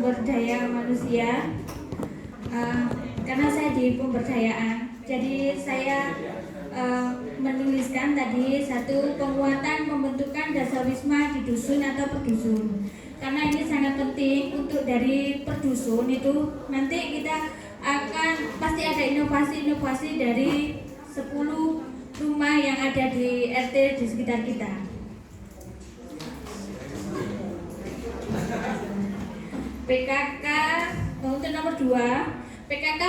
sumber daya manusia. Karena saya di pemberdayaan, jadi saya menuliskan tadi satu penguatan pembentukan dasawisma di dusun atau perdusun. Karena ini sangat penting untuk dari perdusun itu nanti kita akan pasti ada inovasi-inovasi dari 10 rumah yang ada di RT di sekitar kita. PKK untuk nomor 2, PKK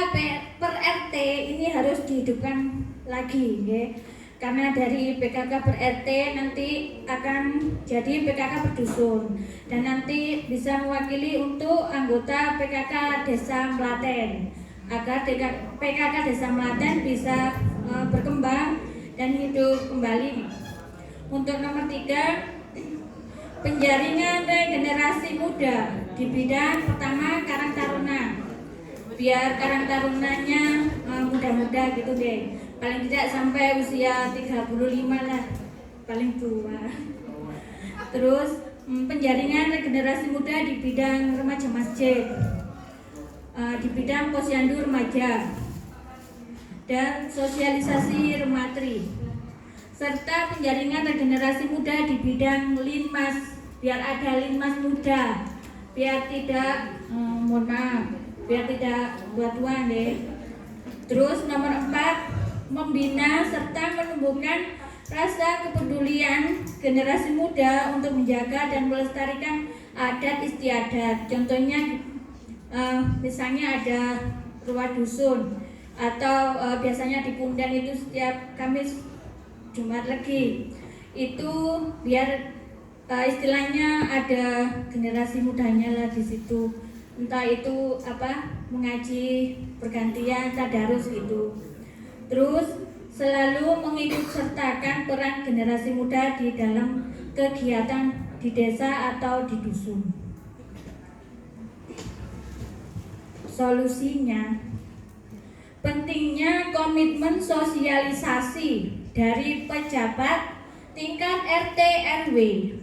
per RT ini harus dihidupkan lagi, ya. Karena dari PKK per RT nanti akan jadi PKK per dusun dan nanti bisa mewakili untuk anggota PKK Desa Melaten agar PKK Desa Melaten bisa berkembang dan hidup kembali. Untuk nomor 3, penjaringan regenerasi muda di bidang pertama Karang Taruna, biar Karang Tarunanya muda-muda gitu deh, paling tidak sampai usia 35 lah, paling tua. Terus penjaringan regenerasi muda di bidang remaja masjid, di bidang posyandu remaja dan sosialisasi rematri, serta penjaringan regenerasi muda di bidang linmas, biar ada linmas muda, biar tidak biar tidak tua-tua deh. Terus nomor 4, membina serta menumbuhkan rasa kepedulian generasi muda untuk menjaga dan melestarikan adat istiadat. Contohnya misalnya ada rumah dusun atau biasanya di Pundan itu setiap Kamis Jumat Legi itu biar istilahnya ada generasi mudanya lah di situ, entah itu mengaji bergantian tadarus gitu. Terus selalu mengikut sertakan peran generasi muda di dalam kegiatan di desa atau di dusun. Solusinya, pentingnya komitmen sosialisasi dari pejabat tingkat RT RW,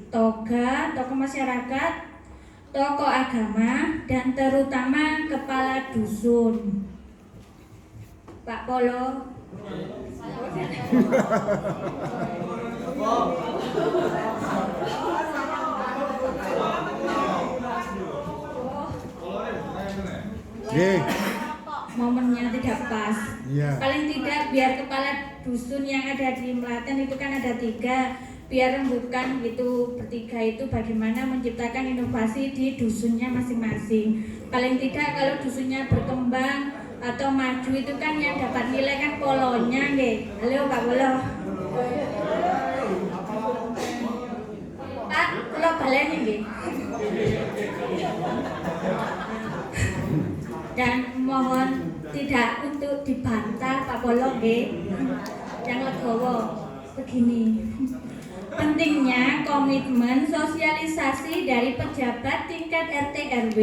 tokoh masyarakat, tokoh agama, dan terutama kepala dusun. Pak Polo. Momennya tidak pas. Paling tidak biar kepala dusun yang ada di Melaten itu kan ada 3, biar rembukan gitu bertiga itu bagaimana menciptakan inovasi di dusunnya masing-masing. Paling tidak kalau dusunnya berkembang atau maju itu kan yang dapat nilai kan polonya nggih. Halo Pak Polo. Pak, kula baleni nggih. Dan mohon tidak untuk dibantah Pak Polo nggih. Yang legowo begini. Pentingnya komitmen sosialisasi dari pejabat tingkat RT RW,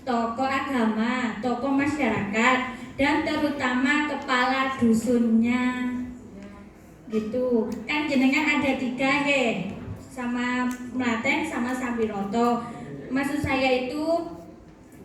tokoh agama, tokoh masyarakat, dan terutama kepala dusunnya. Gitu. Kan jenengan ada 3 ya, sama Melaten sama Sambiroto. Maksud saya itu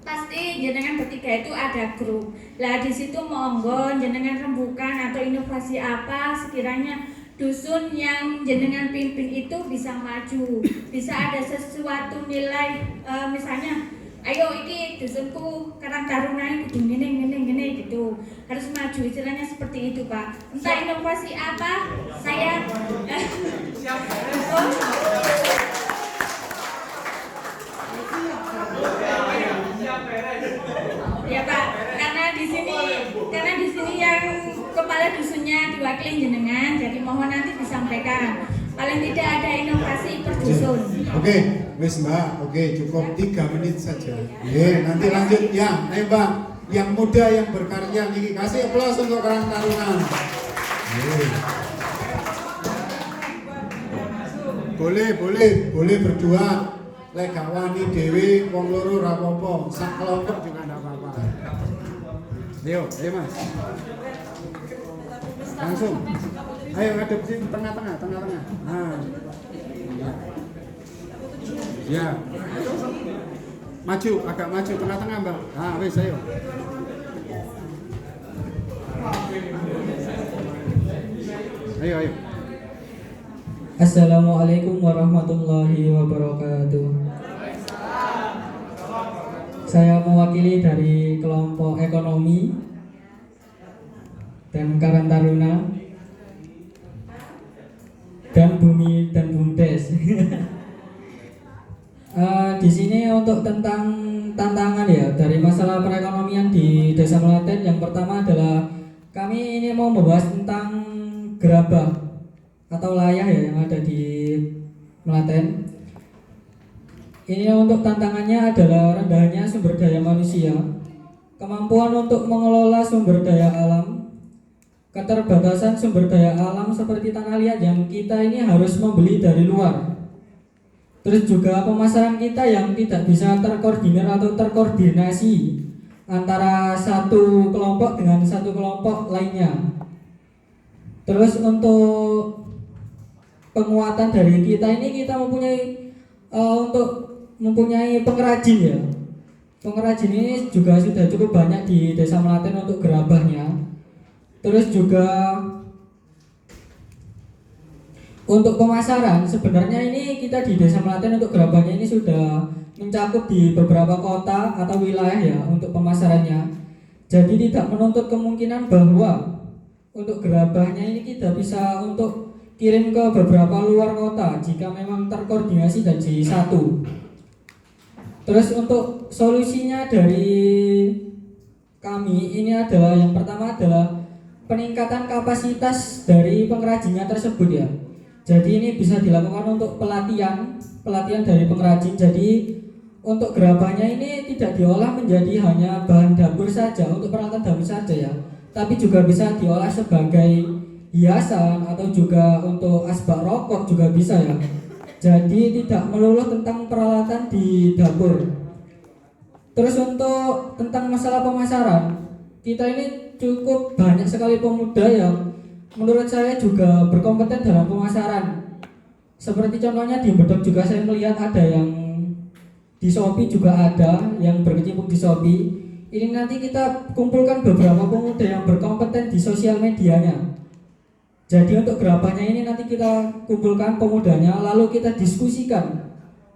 pasti jenengan bertiga itu ada grup. Lah di situ monggo jenengan rembukan atau inovasi apa sekiranya dusun yang jenengan pimpin itu bisa maju, bisa ada sesuatu nilai, misalnya ayo ini dusunku Karang Taruna kudu ngene gitu, harus maju, istilahnya seperti itu Pak. Entah inovasi apa saya ya Pak, karena di sini yang kepala dusunnya diwakili jenengan, jadi mohon nanti disampaikan. Paling tidak ada inovasi per dusun. Oke, wis Mbak. Oke, cukup 3 menit saja. Nanti lanjut ya, Mbak. Yang muda yang berkarya niki kasih aplaus untuk Karang Taruna. Boleh berdua. Lek gak wani dhewe wong loro ora apa-apa, sak kelompok juga enggak apa-apa. Ayo Mas. Langsung. Ayo ngadep sini tengah-tengah. Nah. Ya. Maju, agak maju, tengah-tengah Mbak. Nah, wis ayo. Ayo. Assalamualaikum warahmatullahi wabarakatuh. Saya mewakili dari kelompok ekonomi dan Karang Taruna dan Bumi dan Bumdes. Di sini untuk tentang tantangan ya dari masalah perekonomian di Desa Melaten. Yang pertama adalah kami ini mau membahas tentang gerabah atau layah ya yang ada di Melaten. Ini untuk tantangannya adalah rendahnya sumber daya manusia, kemampuan untuk mengelola sumber daya alam, keterbatasan sumber daya alam seperti tanah liat yang kita ini harus membeli dari luar. Terus juga pemasaran kita yang tidak bisa terkoordinir atau terkoordinasi antara satu kelompok dengan satu kelompok lainnya. Terus untuk penguatan dari kita ini kita mempunyai pengrajin ya. Pengrajin ini juga sudah cukup banyak di Desa Melaten untuk gerabahnya. Terus juga untuk pemasaran, sebenarnya ini kita di Desa Melaten untuk gerabahnya ini sudah mencakup di beberapa kota atau wilayah ya untuk pemasarannya. Jadi tidak menuntut kemungkinan bahwa untuk gerabahnya ini kita bisa untuk kirim ke beberapa luar kota jika memang terkoordinasi dan jadi satu. Terus untuk solusinya dari kami ini adalah yang pertama adalah peningkatan kapasitas dari pengrajinnya tersebut ya. Jadi ini bisa dilakukan untuk pelatihan dari pengrajin. Jadi untuk gerabahnya ini tidak diolah menjadi hanya bahan dapur saja, untuk peralatan dapur saja ya, tapi juga bisa diolah sebagai hiasan atau juga untuk asbak rokok juga bisa ya. Jadi tidak melulu tentang peralatan di dapur. Terus untuk tentang masalah pemasaran, kita ini cukup banyak sekali pemuda yang menurut saya juga berkompeten dalam pemasaran. Seperti contohnya di Bedok juga saya melihat ada yang di Shopee juga ada yang berkecimpung di Shopee. Ini nanti kita kumpulkan beberapa pemuda yang berkompeten di sosial medianya. Jadi untuk gerabahnya ini nanti kita kumpulkan pemudanya, lalu kita diskusikan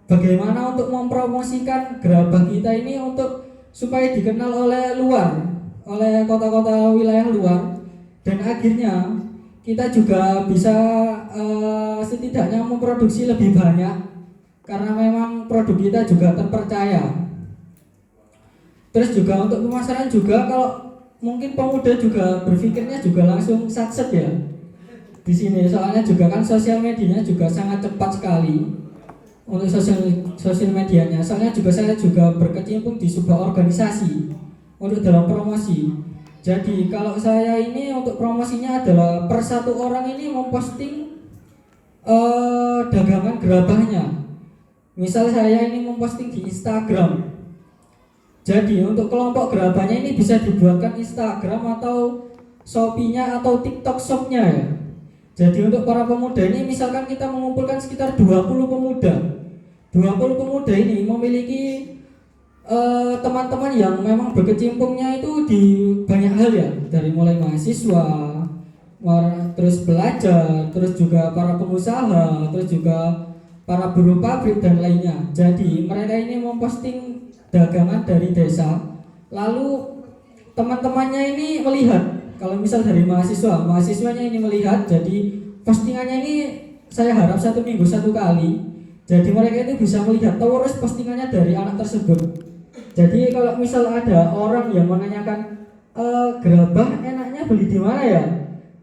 bagaimana untuk mempromosikan gerabah kita ini untuk supaya dikenal oleh luar, oleh kota-kota wilayah luar, dan akhirnya kita juga bisa setidaknya memproduksi lebih banyak karena memang produk kita juga terpercaya. Terus juga untuk pemasaran juga, kalau mungkin pemuda juga berpikirnya juga langsung satset ya di sini, soalnya juga kan sosial medianya juga sangat cepat sekali untuk sosial medianya. Soalnya juga saya juga berkecimpung di sebuah organisasi untuk dalam promosi. Jadi kalau saya ini untuk promosinya adalah per satu orang ini memposting dagangan gerabahnya. Misal saya ini memposting di Instagram. Jadi untuk kelompok gerabahnya ini bisa dibuatkan Instagram atau Shopee-nya atau TikTok Shop-nya ya. Jadi untuk para pemuda ini misalkan kita mengumpulkan sekitar 20 pemuda. 20 pemuda ini memiliki teman-teman yang memang berkecimpungnya itu di banyak hal ya, dari mulai mahasiswa, terus pelajar, terus juga para pengusaha, terus juga para buruh pabrik dan lainnya. Jadi mereka ini memposting dagangan dari desa, lalu teman-temannya ini melihat. Kalau misal dari mahasiswanya ini melihat, jadi postingannya ini saya harap 1 minggu 1 kali. Jadi mereka itu bisa melihat terus postingannya dari anak tersebut. Jadi kalau misal ada orang yang menanyakan gerabah enaknya beli di mana ya,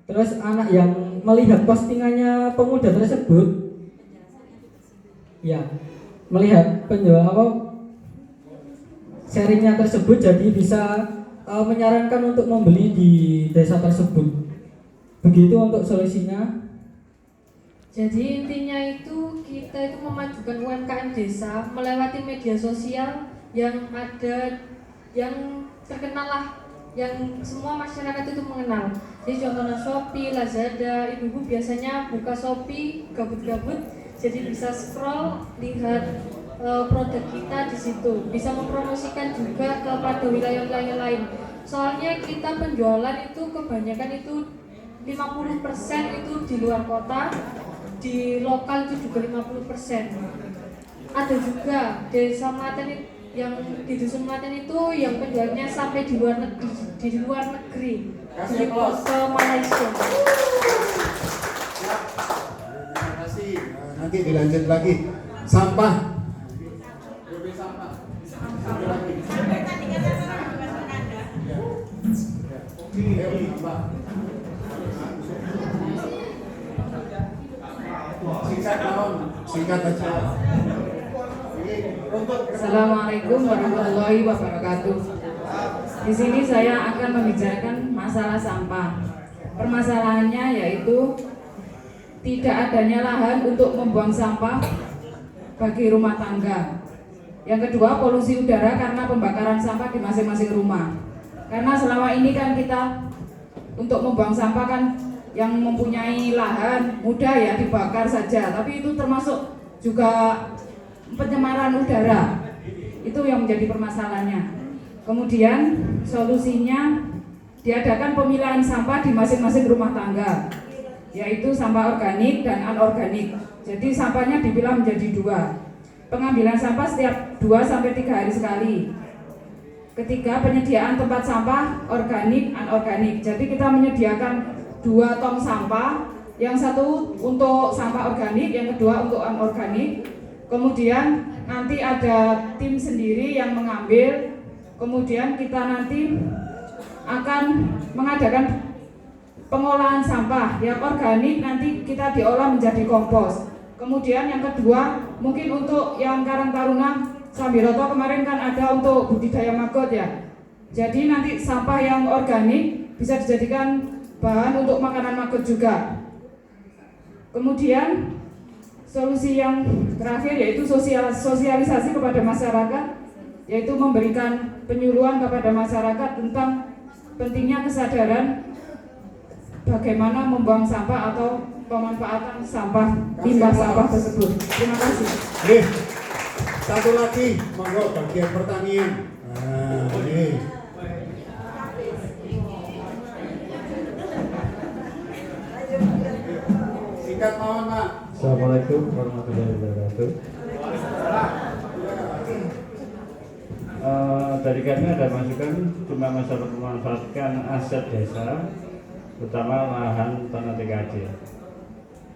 terus anak yang melihat postingannya pemuda tersebut, ya melihat penjual sharingnya tersebut, jadi bisa menyarankan untuk membeli di desa tersebut. Begitu untuk solusinya. Jadi intinya itu kita itu memajukan UMKM desa melewati media sosial yang ada, yang terkenal lah, yang semua masyarakat itu mengenal. Jadi contohnya Shopee, Lazada, ibu-ibu biasanya buka Shopee gabut-gabut, jadi bisa scroll, lihat produk kita di situ, bisa mempromosikan juga kepada wilayah-wilayah lain. Soalnya kita penjualan itu kebanyakan itu 50% itu di luar kota, di lokal itu juga 50%. Ada juga desa Melaten yang di dusun Melaten itu yang penjualnya sampai di luar negeri, diekspor ke Malaysia. Terima kasih. Nanti dilanjut lagi. Sampah. Singkat aja. Assalamualaikum warahmatullahi wabarakatuh. Di sini saya akan membicarakan masalah sampah. Permasalahannya yaitu tidak adanya lahan untuk membuang sampah bagi rumah tangga. Yang kedua, polusi udara karena pembakaran sampah di masing-masing rumah. Karena selama ini kan kita untuk membuang sampah kan yang mempunyai lahan mudah ya dibakar saja, tapi itu termasuk juga pencemaran udara. Itu yang menjadi permasalahannya. Kemudian solusinya diadakan pemilahan sampah di masing-masing rumah tangga, yaitu sampah organik dan anorganik. Jadi sampahnya dipilah menjadi 2. Pengambilan sampah setiap 2-3 hari sekali. Ketiga, penyediaan tempat sampah organik, anorganik. Jadi kita menyediakan 2 tong sampah, yang satu untuk sampah organik, yang kedua untuk anorganik. Kemudian nanti ada tim sendiri yang mengambil. Kemudian kita nanti akan mengadakan pengolahan sampah. Yang organik nanti kita diolah menjadi kompos. Kemudian yang kedua, mungkin untuk yang Karang Taruna Sambiroto kemarin kan ada untuk budidaya maggot ya. Jadi nanti sampah yang organik bisa dijadikan bahan untuk makanan maggot juga. Kemudian solusi yang terakhir yaitu sosialisasi kepada masyarakat, yaitu memberikan penyuluhan kepada masyarakat tentang pentingnya kesadaran bagaimana membuang sampah atau pemanfaatan sampah, limbah sampah tersebut. Terima kasih. Satu lagi, monggo bagian pertanian. Nah, ini. Singkat mohon, Pak. Assalamualaikum warahmatullahi wabarakatuh. Dari kami ada masukan cuma masalah memanfaatkan aset desa, terutama lahan tanah TKD.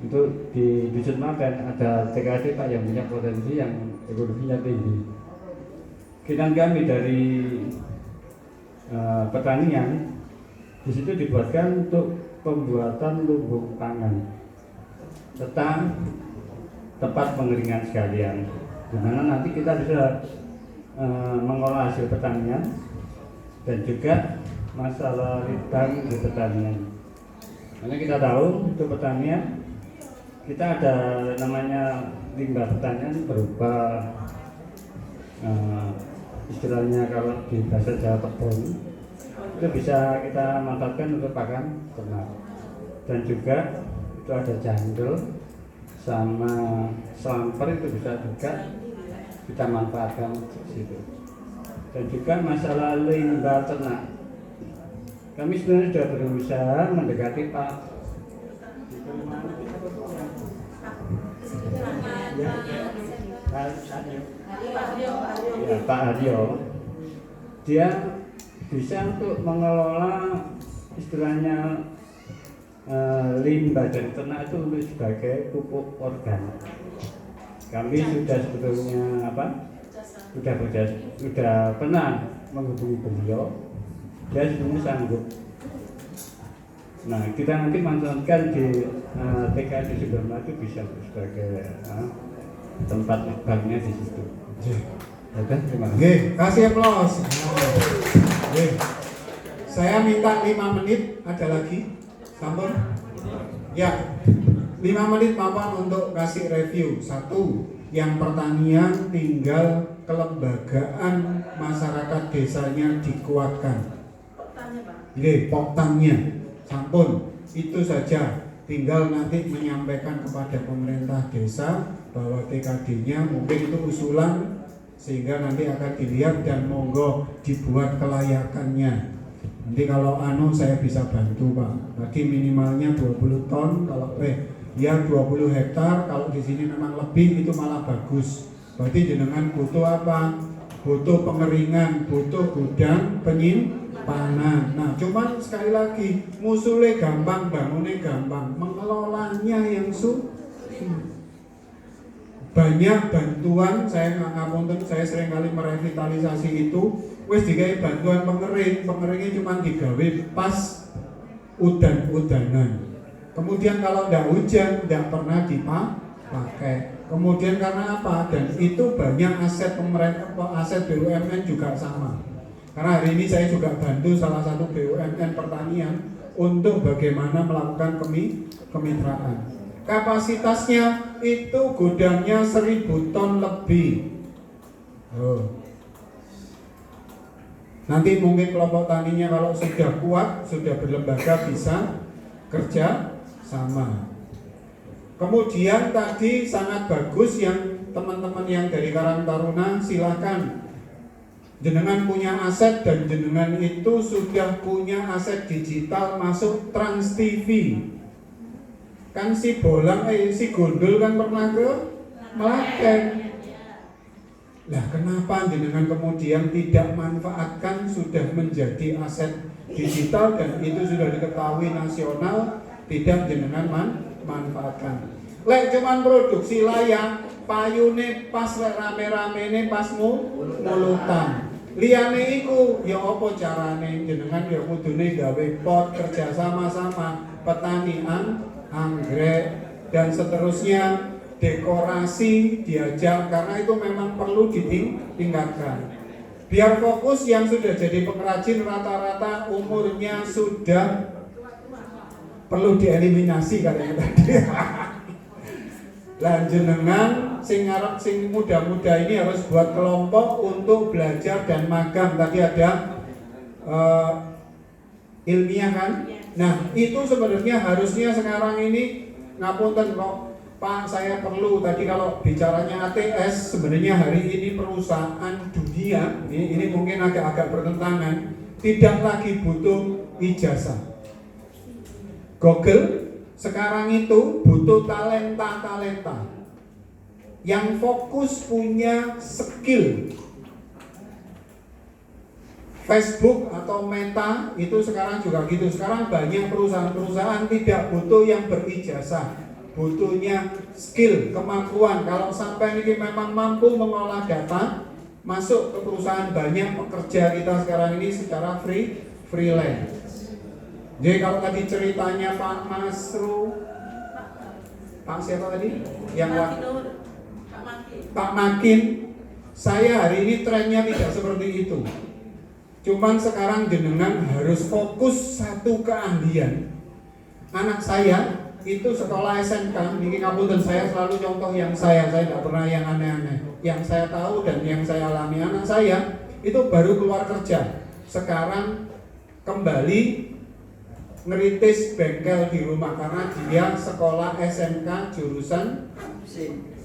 Itu di dusun Melaten ada TKD Pak yang punya potensi yang ekonominya tinggi. Kinan kami dari pertanian di situ dibuatkan untuk pembuatan lumbung pangan, tentang tempat pengeringan sekalian, di mana nanti kita bisa mengolah hasil pertanian dan juga masalah litbang di pertanian. Karena kita tahu untuk pertanian kita ada namanya limbah pertanian berupa istilahnya kalau di bahasa Jawa tepung, itu bisa kita manfaatkan untuk pakan ternak, dan juga itu ada jandel sama selamper itu bisa juga kita manfaatkan di situ. Dan juga masalah limbah ternak, kami sebenarnya sudah berusaha mendekati Pak Pak Haryo. Dia bisa untuk mengelola istilahnya limbah dari ternak itu untuk sebagai pupuk organik. Kami sudah sebetulnya sudah pernah menghubungi beliau, dia sebetulnya sanggup. Nah, kita nanti manfaatkan di TKD Sudarma itu bisa sebagai tempat banknya di situ. Oke, terima kasih. Kasih aplaus. Saya minta 5 menit, ada lagi? Sampun? Ya, 5 menit Bapak untuk kasih review. 1, yang pertanian tinggal kelembagaan masyarakat desanya dikuatkan. Poktannya, sampun, itu saja. tinggal nanti menyampaikan kepada pemerintah desa bahwa TKD-nya mungkin itu usulan, sehingga nanti akan dilihat dan monggo dibuat kelayakannya. Nanti kalau saya bisa bantu Pak. Tadi minimalnya 20 ton, kalau 20 hektar, kalau di sini memang lebih itu malah bagus. Berarti jenengan butuh apa? Butuh pengeringan, butuh gudang penyimpanan. Nah, cuman sekali lagi musulnya gampang, bangunnya gampang, mengelolanya yang banyak bantuan. Saya ngapunten, saya sering kali merevitalisasi itu. Wes digawe bantuan pengeringnya cuma digawe pas udan-udanan. Kemudian kalau tidak hujan, tidak pernah dipakai. Kemudian karena apa? Dan itu banyak aset pemerintah, aset BUMN juga sama. Karena hari ini saya juga bantu salah satu BUMN pertanian untuk bagaimana melakukan kemitraan. Kapasitasnya itu gudangnya 1000 ton lebih. Nanti mungkin kelompok taninya kalau sudah kuat, sudah berlembaga bisa kerja sama. Kemudian tadi sangat bagus yang teman-teman yang dari Karang Taruna, silakan. Jenengan punya aset dan jenengan itu sudah punya aset digital masuk Trans TV. Kan si Gondol kan pernah ke Melaten. Lah kenapa jenengan kemudian tidak manfaatkan, sudah menjadi aset digital dan itu sudah diketahui nasional, tidak jenengan manfaatkan. Lek cuman produksi layang, payune pas rame-ramene pas mulutan. Liyane iku ya apa carane jenengan ya kudune gawe pot kerja sama-sama petani anggrek dan seterusnya, dekorasi diajak, karena itu memang perlu ditingkatkan. Biar fokus yang sudah jadi pengrajin rata-rata umurnya sudah perlu dieliminasi katanya tadi. Lan jenengan sing muda-muda ini harus buat kelompok untuk belajar dan magang. Tadi ada ilmiah kan? Nah, itu sebenarnya harusnya sekarang ini ngapunten kok Pak, saya perlu tadi kalau bicaranya ATS, sebenarnya hari ini perusahaan dunia ini mungkin agak bertentangan, tidak lagi butuh ijazah. Google sekarang itu butuh talenta yang fokus punya skill. Facebook atau Meta itu sekarang juga gitu. Sekarang banyak perusahaan-perusahaan tidak butuh yang berijazah, butuhnya skill, kemampuan. Kalau sampai ini memang mampu mengolah data, masuk ke perusahaan. Banyak pekerja kita sekarang ini secara freelance. Jadi kalau tadi ceritanya Pak Masru, Pak siapa tadi? Yang Pak Makin, saya hari ini trennya tidak seperti itu. Cuman sekarang jenengan harus fokus satu keahlian. Anak saya itu sekolah SMK, ini ngapunten saya selalu contoh yang saya tidak pernah yang aneh-aneh. Yang saya tahu dan yang saya alami, anak saya itu baru keluar kerja. Sekarang kembali ngerintis bengkel di rumah karena dia sekolah SMK jurusan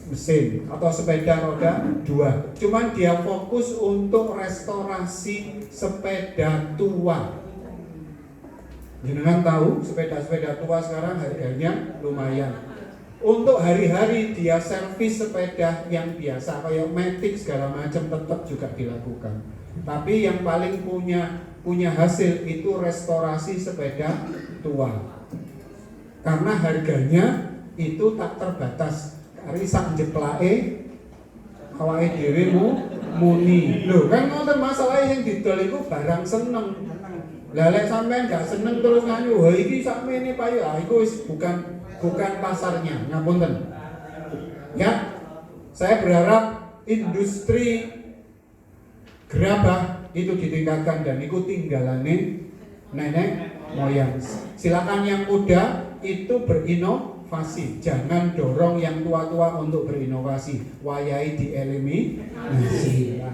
mesin atau sepeda roda 2. Cuman dia fokus untuk restorasi sepeda tua. Jenengan tahu sepeda-sepeda tua sekarang harganya lumayan. Untuk hari-hari dia servis sepeda yang biasa kayak Matic segala macam tetap juga dilakukan. Tapi yang paling punya hasil itu restorasi sepeda tua. Karena harganya itu tak terbatas. Ari sak jeplake awake dhewe muni. Lho kan ngoten masalah yang didol iku barang seneng. Lah lek sampean gak seneng terus nganu, "Wah iki sakmene payu." Ah iku wis bukan pasarnya. Ngapunten. Ya. Saya berharap industri gerabah itu ditingkatkan dan itu tinggalane nenek moyang. Silakan yang muda itu berinovasi, jangan dorong yang tua-tua untuk berinovasi. Wayai dieliminasi.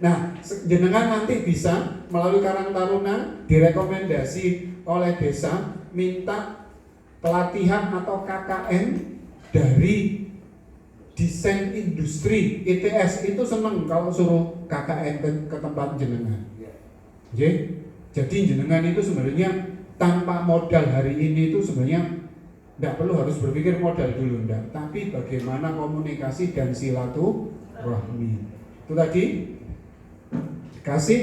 Nah, jenengan nanti bisa melalui Karang Taruna direkomendasi oleh desa minta pelatihan atau KKN dari desain industri ITS. Itu seneng kalau suruh KKN ke tempat jenengan. Jadi jenengan itu sebenarnya tanpa modal hari ini itu sebenarnya tidak perlu harus berpikir modal dulu, enggak. Tapi bagaimana komunikasi dan silaturahmi. Itu tadi kasih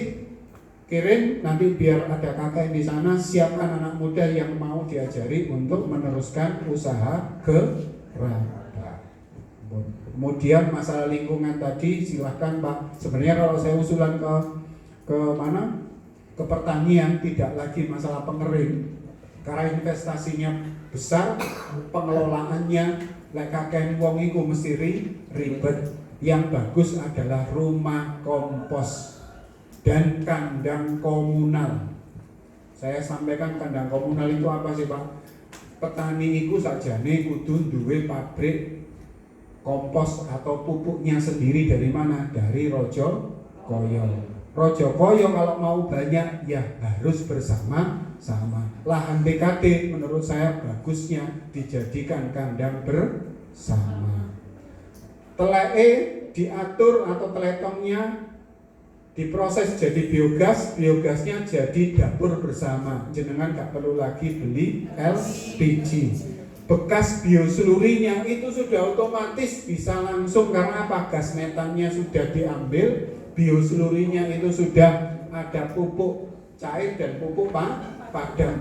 kirim, nanti biar ada kakak di sana, siapkan anak muda yang mau diajari untuk meneruskan usaha kerabat. Kemudian masalah lingkungan tadi silahkan Pak. Sebenarnya kalau saya usulan ke mana? Ke pertanian, tidak lagi masalah pengering karena investasinya besar, pengelolaannya lek kakek wong iku mesti ribet. Yang bagus adalah rumah kompos dan kandang komunal. Saya sampaikan kandang komunal itu apa sih Pak? Petani itu sajane kudu duwe pabrik kompos atau pupuknya sendiri. Dari mana? Dari rojo koyo. Rojo koyo kalau mau banyak ya harus bersama-sama. Lahan BKD menurut saya bagusnya dijadikan kandang bersama. Teleke diatur atau teletongnya diproses jadi biogas, biogasnya jadi dapur bersama. Jenengan gak perlu lagi beli LPG. Bekas bioselurinya itu sudah otomatis bisa langsung, karena apa? Gas metannya sudah diambil, bioselurinya itu sudah ada pupuk cair dan pupuk padam.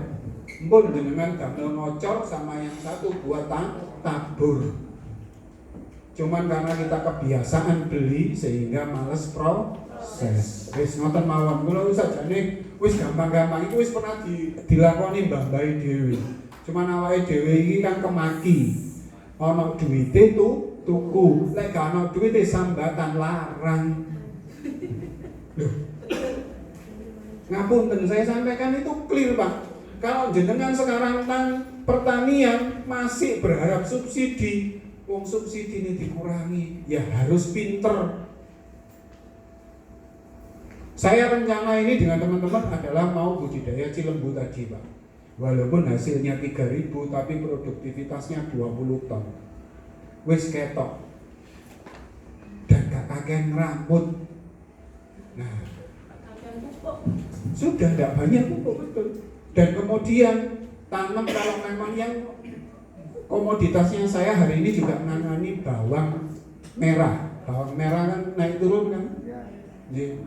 Mpun jenengan gamel ngocor sama yang satu buat tabur. Cuman karena kita kebiasaan beli sehingga males proses. Wis ngoten mawon, kula wis sajane wis gampang-gampang itu wis pernah dilakoni Mbah Bayi dhewe. Cuman awake dhewe iki kan kemaki. Ana duwite tuku, lek gak ana duwite sambatan larang. Loh. Ngapunten, saya sampaikan itu clear Pak. Kalau jenengan sekarang tentang pertanian masih berharap subsidi, wong subsidi ini dikurangi, ya harus pinter. Saya rencana ini dengan teman-teman adalah mau budidaya cilembu tadi Pak. Walaupun hasilnya 3.000 tapi produktivitasnya 20 ton. Wis ketok. Dan gak kakek rambut. Nah, sudah tidak banyak pupuk betul. Dan kemudian tanam kalau memang yang komoditasnya saya hari ini juga menangani bawang merah. Bawang merah kan naik turun kan. Jadi,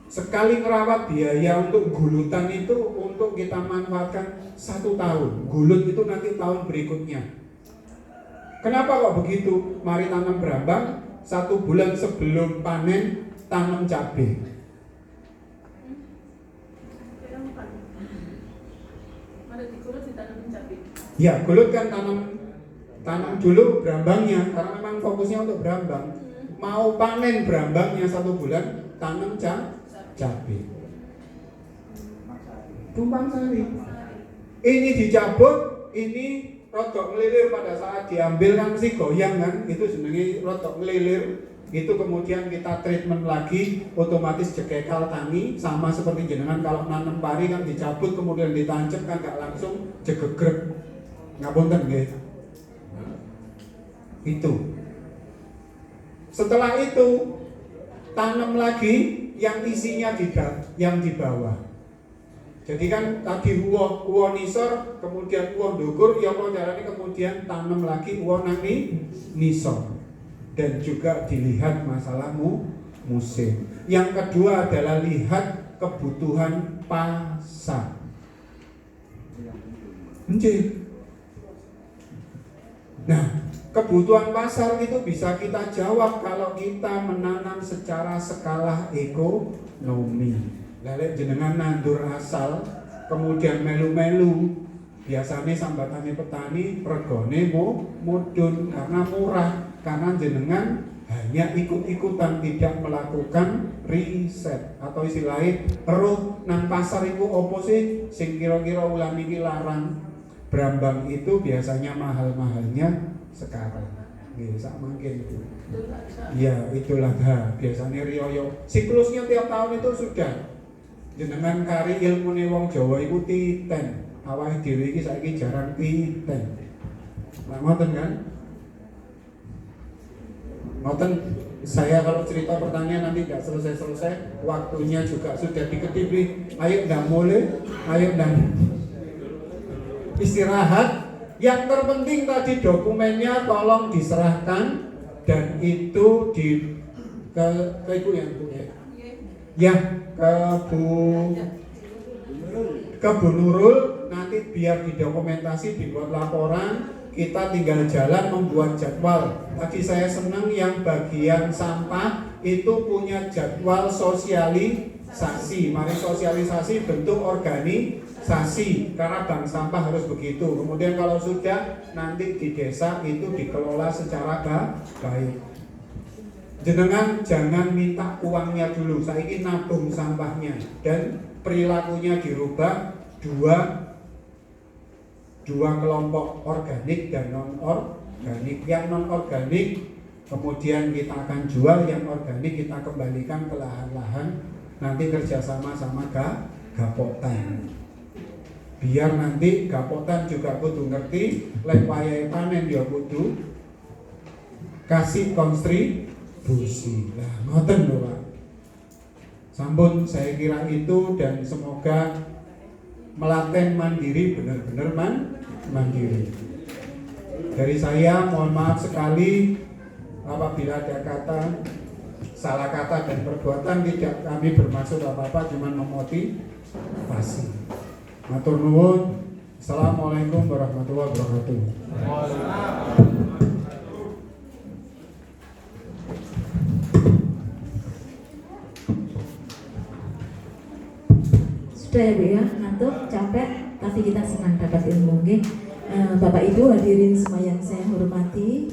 sekali merawat biaya untuk gulutan itu untuk kita manfaatkan 1 tahun. Gulut itu nanti tahun berikutnya. Kenapa kok begitu? Mari tanam berambang, 1 bulan sebelum panen tanam cabai. Ya, gulut kan tanam dulu berambangnya karena memang fokusnya untuk berambang. Mau panen berambangnya 1 bulan, tanam cabai. Tumpang sari. Ini dicabut, ini rodok ngelilir pada saat diambil kan mesti goyang kan, itu sebenarnya rodok ngelilir. Itu kemudian kita treatment lagi, otomatis jekekal tani, sama seperti jenengan kalau nanam pari kan dicabut kemudian ditancap kan gak langsung jegegrek. Ngapunten nggih. Itu. Setelah itu tanam lagi yang isinya yang di bawah. Jadi kan tadi uwo nisor, kemudian uwo ndukur, ya apa caranya kemudian tanam lagi uwo nang nisor. Dan juga dilihat masalah musim. Yang kedua adalah lihat kebutuhan pasar. Nah, kebutuhan pasar itu bisa kita jawab kalau kita menanam secara skala ekonomi. Lalu jenengan nandur asal, kemudian melu-melu, biasanya sambatannya petani regone mudun karena murah, karena jenengan hanya ikut-ikutan, tidak melakukan riset atau istilahnya roh nang pasar itu opo sih sing kira-kira ulang iki larang. Brambang itu biasanya mahal-mahalnya sekarang. Sak mungkin itu. Ya itulah biasanya riyoyo. Siklusnya tiap tahun itu sudah. Jenengan kari ilmu wong Jawa iku titen. awake dhewe iki saiki jarang piten. Nah, ngoten kan? Ngoten, saya kalau cerita pertanyaan nanti nggak selesai-selesai, waktunya juga sudah diketipi. Ayo nggak mulai, ayo nggak istirahat. Yang terpenting tadi dokumennya tolong diserahkan dan itu ke ibu yang Bu ya, ke Bu Nurul, nanti biar didokumentasi, dibuat laporan. Kita tinggal jalan membuat jadwal. Tadi saya senang yang bagian sampah itu punya jadwal sosialisasi. Mari sosialisasi bentuk organisasi, karena bank sampah harus begitu. Kemudian kalau sudah, nanti di desa itu dikelola secara baik. Jenengan jangan minta uangnya dulu, saiki nabung sampahnya, dan perilakunya dirubah dua kelompok, organik dan non organik. Yang non organik kemudian kita akan jual, yang organik kita kembalikan ke lahan-lahan, nanti kerjasama sama Gapotan. Biar nanti Gapotan juga kudu ngerti, lek wayahe panen ya kudu kasih kontribusi. Nah, ngoten lho Pak. Sampun saya kira itu, dan semoga melaten mandiri benar-benar mandiri. Dari saya mohon maaf sekali apabila ada salah kata dan perbuatan, tidak kami bermaksud apa-apa, cuma memotivasi. Matur nuwun. Assalamualaikum warahmatullahi wabarakatuh. Sudah ya Bu ya, ngantuk, capek, tapi kita senang dapat ilmu. Bapak Ibu hadirin semua yang saya hormati,